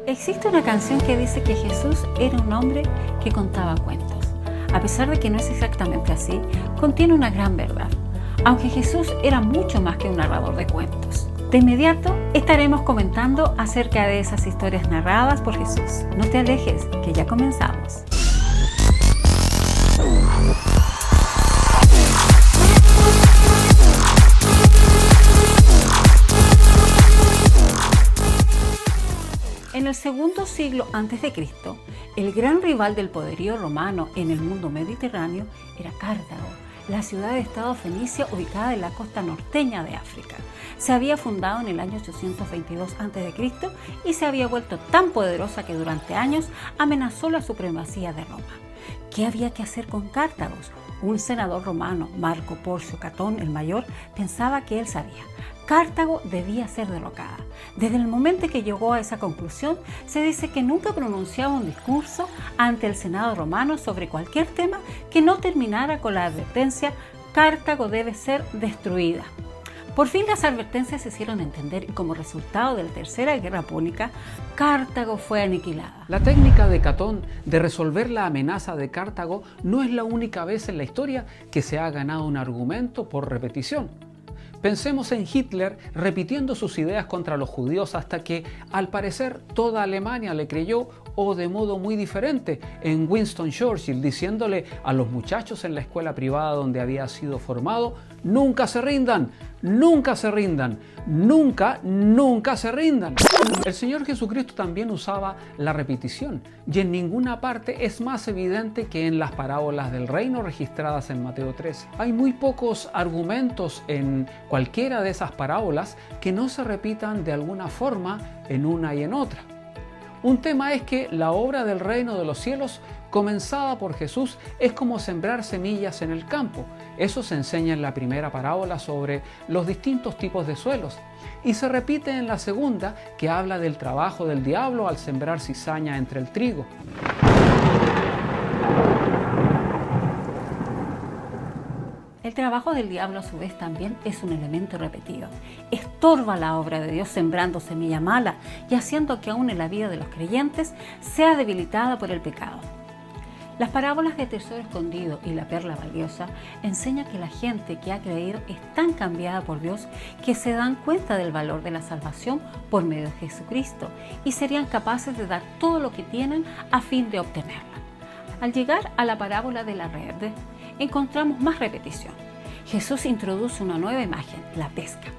Existe una canción que dice que Jesús era un hombre que contaba cuentos. A pesar de que no es exactamente así, contiene una gran verdad, aunque Jesús era mucho más que un narrador de cuentos. De inmediato estaremos comentando acerca de esas historias narradas por Jesús. No te alejes, que ya comenzamos. En el segundo siglo a.C., el gran rival del poderío romano en el mundo mediterráneo era Cartago, la ciudad-estado fenicia ubicada en la costa norteña de África. Se había fundado en el año 822 a.C. y se había vuelto tan poderosa que durante años amenazó la supremacía de Roma. ¿Qué había que hacer con Cartago? Un senador romano, Marco Porcio Catón el Mayor, pensaba que él sabía. Cartago debía ser derrocada. Desde el momento que llegó a esa conclusión, se dice que nunca pronunciaba un discurso ante el Senado romano sobre cualquier tema que no terminara con la advertencia: Cartago debe ser destruida. Por fin las advertencias se hicieron entender y como resultado de la Tercera Guerra Púnica, Cartago fue aniquilada. La técnica de Catón de resolver la amenaza de Cartago no es la única vez en la historia que se ha ganado un argumento por repetición. Pensemos en Hitler repitiendo sus ideas contra los judíos hasta que, al parecer, toda Alemania le creyó, o de modo muy diferente en Winston Churchill diciéndole a los muchachos en la escuela privada donde había sido formado: nunca se rindan, nunca se rindan, nunca, nunca se rindan. El Señor Jesucristo también usaba la repetición, y en ninguna parte es más evidente que en las parábolas del reino registradas en Mateo 13. Hay muy pocos argumentos en cualquiera de esas parábolas que no se repitan de alguna forma en una y en otra. Un tema es que la obra del reino de los cielos, comenzada por Jesús, es como sembrar semillas en el campo. Eso se enseña en la primera parábola sobre los distintos tipos de suelos. Y se repite en la segunda, que habla del trabajo del diablo al sembrar cizaña entre el trigo. El trabajo del diablo a su vez también es un elemento repetido. Estorba la obra de Dios sembrando semilla mala y haciendo que aún en la vida de los creyentes sea debilitada por el pecado. Las parábolas de Tesoro Escondido y la Perla Valiosa enseñan que la gente que ha creído es tan cambiada por Dios que se dan cuenta del valor de la salvación por medio de Jesucristo y serían capaces de dar todo lo que tienen a fin de obtenerla. Al llegar a la parábola de la red, encontramos más repetición. Jesús introduce una nueva imagen, la pesca.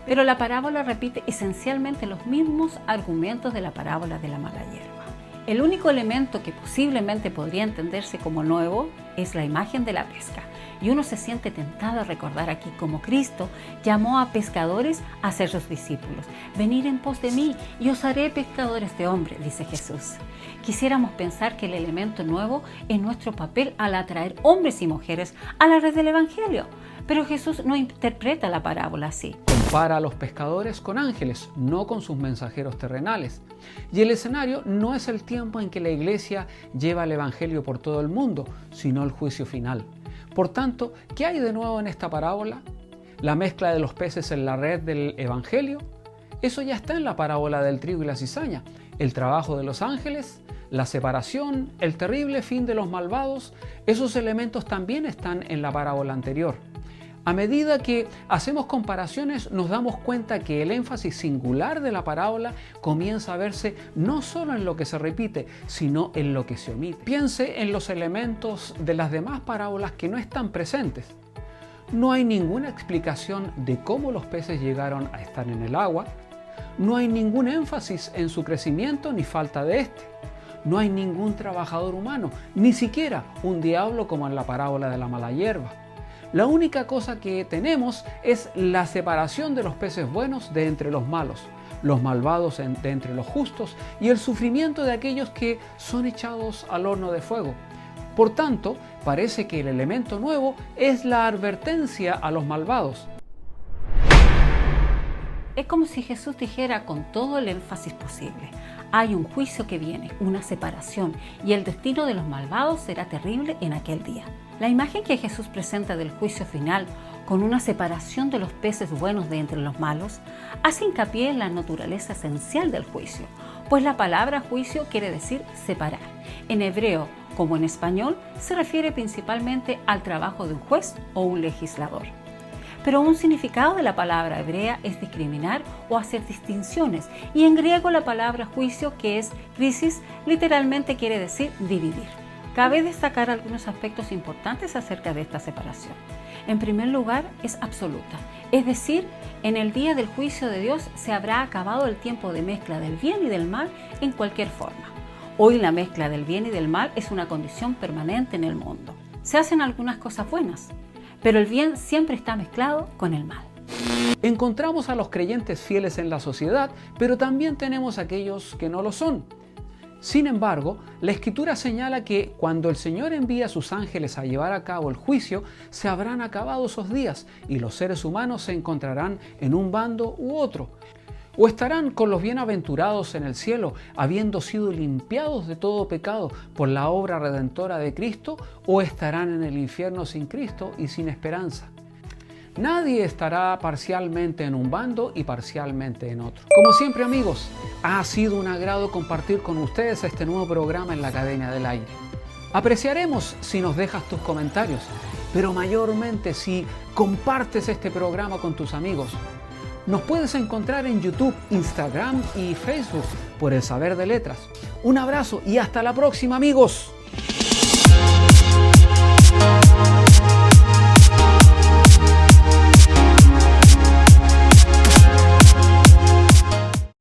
Pero la parábola repite esencialmente los mismos argumentos de la parábola de la mala hierba. El único elemento que posiblemente podría entenderse como nuevo es la imagen de la pesca. Y uno se siente tentado a recordar aquí cómo Cristo llamó a pescadores a ser sus discípulos. Venid en pos de mí y os haré pescadores de hombres, dice Jesús. Quisiéramos pensar que el elemento nuevo es nuestro papel al atraer hombres y mujeres a la red del Evangelio. Pero Jesús no interpreta la parábola así. Compara a los pescadores con ángeles, no con sus mensajeros terrenales. Y el escenario no es el tiempo en que la iglesia lleva el Evangelio por todo el mundo, sino el juicio final. Por tanto, ¿qué hay de nuevo en esta parábola? ¿La mezcla de los peces en la red del Evangelio? Eso ya está en la parábola del trigo y la cizaña. El trabajo de los ángeles, la separación, el terrible fin de los malvados, esos elementos también están en la parábola anterior. A medida que hacemos comparaciones, nos damos cuenta que el énfasis singular de la parábola comienza a verse no solo en lo que se repite, sino en lo que se omite. Piense en los elementos de las demás parábolas que no están presentes. No hay ninguna explicación de cómo los peces llegaron a estar en el agua. No hay ningún énfasis en su crecimiento ni falta de este. No hay ningún trabajador humano, ni siquiera un diablo como en la parábola de la mala hierba. La única cosa que tenemos es la separación de los peces buenos de entre los malos, los malvados de entre los justos y el sufrimiento de aquellos que son echados al horno de fuego. Por tanto, parece que el elemento nuevo es la advertencia a los malvados. Es como si Jesús dijera con todo el énfasis posible: hay un juicio que viene, una separación, y el destino de los malvados será terrible en aquel día. La imagen que Jesús presenta del juicio final, con una separación de los peces buenos de entre los malos, hace hincapié en la naturaleza esencial del juicio, pues la palabra juicio quiere decir separar. En hebreo, como en español, se refiere principalmente al trabajo de un juez o un legislador. Pero un significado de la palabra hebrea es discriminar o hacer distinciones, y en griego la palabra juicio, que es crisis, literalmente quiere decir dividir. Cabe destacar algunos aspectos importantes acerca de esta separación. En primer lugar, es absoluta, es decir, en el día del juicio de Dios se habrá acabado el tiempo de mezcla del bien y del mal en cualquier forma. Hoy la mezcla del bien y del mal es una condición permanente en el mundo. Se hacen algunas cosas buenas, pero el bien siempre está mezclado con el mal. Encontramos a los creyentes fieles en la sociedad, pero también tenemos a aquellos que no lo son. Sin embargo, la Escritura señala que cuando el Señor envía a sus ángeles a llevar a cabo el juicio, se habrán acabado esos días y los seres humanos se encontrarán en un bando u otro. O estarán con los bienaventurados en el cielo, habiendo sido limpiados de todo pecado por la obra redentora de Cristo, o estarán en el infierno sin Cristo y sin esperanza. Nadie estará parcialmente en un bando y parcialmente en otro. Como siempre, amigos, ha sido un agrado compartir con ustedes este nuevo programa en la Academia del Aire. Apreciaremos si nos dejas tus comentarios, pero mayormente si compartes este programa con tus amigos. Nos puedes encontrar en YouTube, Instagram y Facebook por El Saber de Letras. Un abrazo y hasta la próxima, amigos.